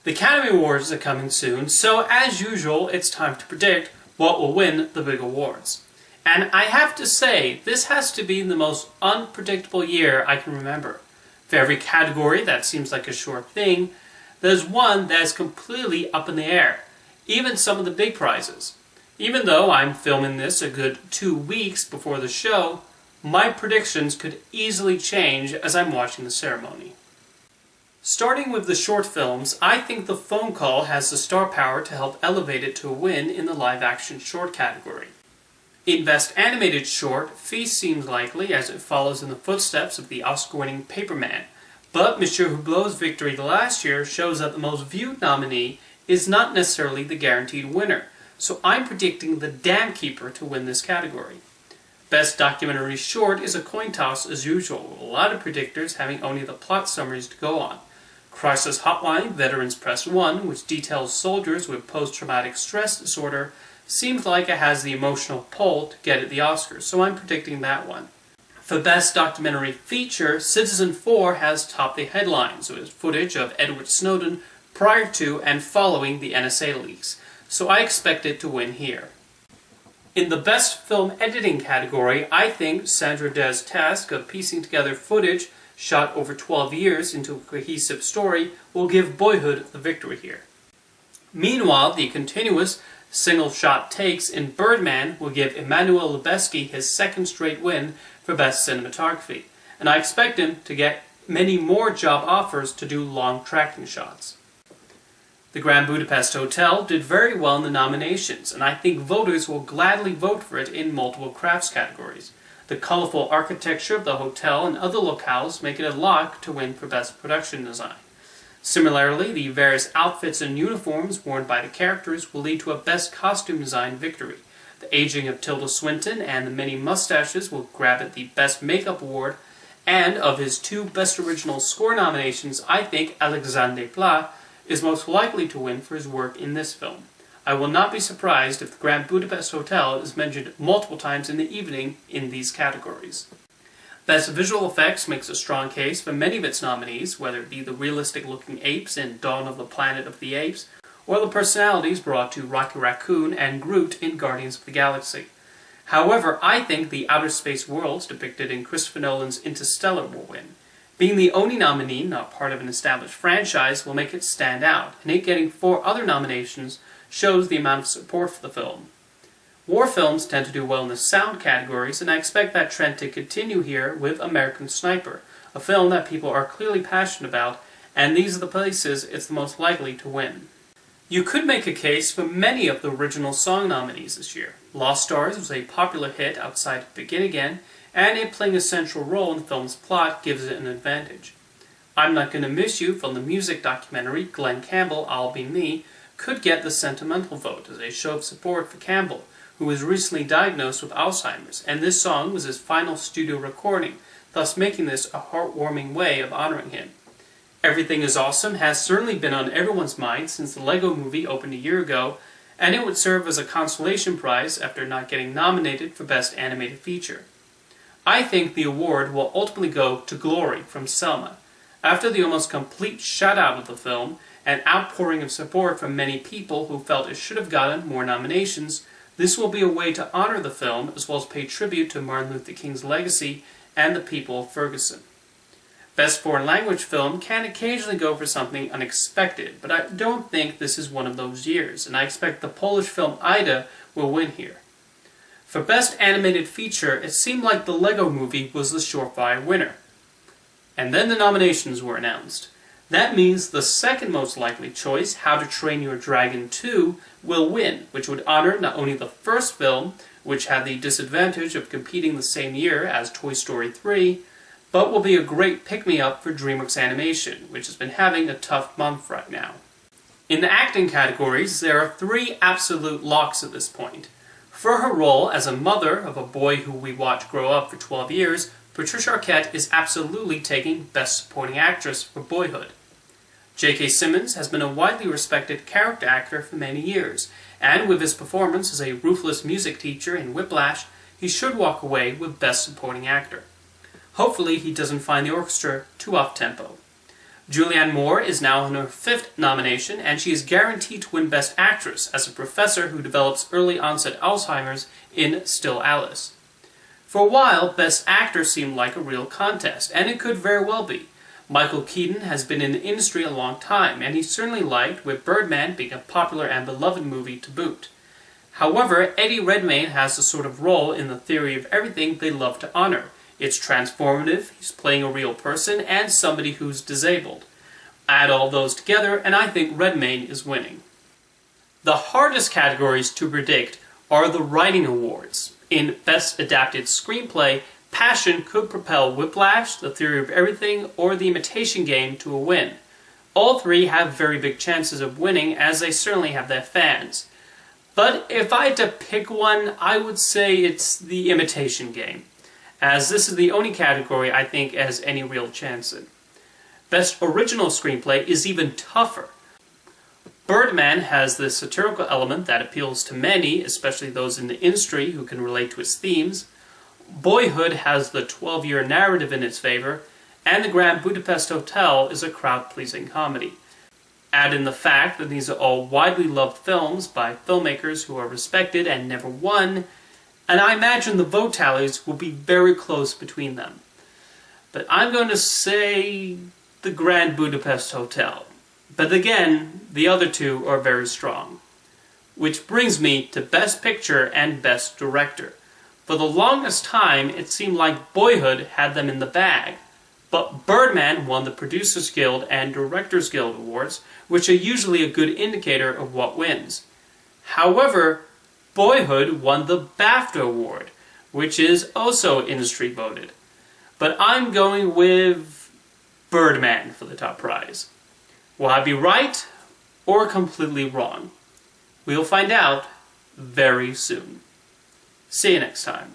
The Academy Awards are coming soon, so as usual, it's time to predict what will win the big awards. And I have to say, this has to be the most unpredictable year I can remember. For every category that seems like a sure thing, there's one that is completely up in the air, even some of the big prizes. Even though I'm filming this a good 2 weeks before the show, my predictions could easily change as I'm watching the ceremony. Starting with the short films, I think The Phone Call has the star power to help elevate it to a win in the live-action short category. In Best Animated Short, Feast seems likely as it follows in the footsteps of the Oscar-winning Paperman, but Monsieur Hublot's victory last year shows that the most viewed nominee is not necessarily the guaranteed winner, so I'm predicting The Dam Keeper to win this category. Best Documentary Short is a coin toss as usual, with a lot of predictors having only the plot summaries to go on. Crisis Hotline, Veterans Press 1, which details soldiers with post-traumatic stress disorder, seems like it has the emotional pull to get at the Oscars, so I'm predicting that one. For Best Documentary Feature, Citizen4 has topped the headlines with footage of Edward Snowden prior to and following the NSA leaks, so I expect it to win here. In the Best Film Editing category, I think Sandra Day's task of piecing together footage shot over 12 years into a cohesive story will give Boyhood the victory here. Meanwhile, the continuous single-shot takes in Birdman will give Emmanuel Lubezki his second straight win for Best Cinematography, and I expect him to get many more job offers to do long tracking shots. The Grand Budapest Hotel did very well in the nominations, and I think voters will gladly vote for it in multiple crafts categories. The colorful architecture of the hotel and other locales make it a lock to win for Best Production Design. Similarly, the various outfits and uniforms worn by the characters will lead to a Best Costume Design victory. The aging of Tilda Swinton and the many mustaches will grab at the Best Makeup Award, and of his 2 Best Original Score nominations, I think Alexandre Desplat is most likely to win for his work in this film. I will not be surprised if the Grand Budapest Hotel is mentioned multiple times in the evening in these categories. Best Visual Effects makes a strong case for many of its nominees, whether it be the realistic-looking apes in Dawn of the Planet of the Apes, or the personalities brought to Rocky Raccoon and Groot in Guardians of the Galaxy. However, I think the outer space worlds depicted in Christopher Nolan's Interstellar will win. Being the only nominee not part of an established franchise will make it stand out, and it getting 4 other nominations shows the amount of support for the film. War films tend to do well in the sound categories, and I expect that trend to continue here with American Sniper, a film that people are clearly passionate about, and these are the places it's the most likely to win. You could make a case for many of the original song nominees this year. Lost Stars was a popular hit outside of Begin Again, and it playing a central role in the film's plot gives it an advantage. I'm Not Gonna Miss You from the music documentary Glenn Campbell, I'll Be Me, could get the sentimental vote as a show of support for Campbell, who was recently diagnosed with Alzheimer's, and this song was his final studio recording, thus making this a heartwarming way of honoring him. Everything Is Awesome has certainly been on everyone's mind since the Lego Movie opened a year ago, and it would serve as a consolation prize after not getting nominated for Best Animated Feature. I think the award will ultimately go to Glory from Selma. After the almost complete shutout of the film, and outpouring of support from many people who felt it should have gotten more nominations, this will be a way to honor the film as well as pay tribute to Martin Luther King's legacy and the people of Ferguson. Best Foreign Language Film can occasionally go for something unexpected, but I don't think this is one of those years, and I expect the Polish film Ida will win here. For Best Animated Feature, it seemed like the Lego Movie was the surefire winner. And then the nominations were announced. That means the second most likely choice, How to Train Your Dragon 2, will win, which would honor not only the first film, which had the disadvantage of competing the same year as Toy Story 3, but will be a great pick-me-up for DreamWorks Animation, which has been having a tough month right now. In the acting categories, there are 3 absolute locks at this point. For her role as a mother of a boy who we watched grow up for 12 years, Patricia Arquette is absolutely taking Best Supporting Actress for Boyhood. J.K. Simmons has been a widely respected character actor for many years, and with his performance as a ruthless music teacher in Whiplash, he should walk away with Best Supporting Actor. Hopefully he doesn't find the orchestra too off-tempo. Julianne Moore is now on her 5th nomination, and she is guaranteed to win Best Actress as a professor who develops early-onset Alzheimer's in Still Alice. For a while, Best Actor seemed like a real contest, and it could very well be. Michael Keaton has been in the industry a long time, and he's certainly liked, with Birdman being a popular and beloved movie to boot. However, Eddie Redmayne has the sort of role in The Theory of Everything they love to honor. It's transformative, he's playing a real person, and somebody who's disabled. Add all those together, and I think Redmayne is winning. The hardest categories to predict are the Writing Awards. In Best Adapted Screenplay, Passion could propel Whiplash, The Theory of Everything, or The Imitation Game to a win. All three have very big chances of winning, as they certainly have their fans. But if I had to pick one, I would say it's The Imitation Game, as this is the only category I think has any real chance in. Best Original Screenplay is even tougher. Birdman has this satirical element that appeals to many, especially those in the industry who can relate to its themes. Boyhood has the 12-year narrative in its favor, and The Grand Budapest Hotel is a crowd-pleasing comedy. Add in the fact that these are all widely loved films by filmmakers who are respected and never won, and I imagine the vote tallies will be very close between them. But I'm going to say The Grand Budapest Hotel. But again, the other two are very strong. Which brings me to Best Picture and Best Director. For the longest time, it seemed like Boyhood had them in the bag. But Birdman won the Producers Guild and Directors Guild Awards, which are usually a good indicator of what wins. However, Boyhood won the BAFTA Award, which is also industry voted. But I'm going with Birdman for the top prize. Will I be right or completely wrong? We'll find out very soon. See you next time.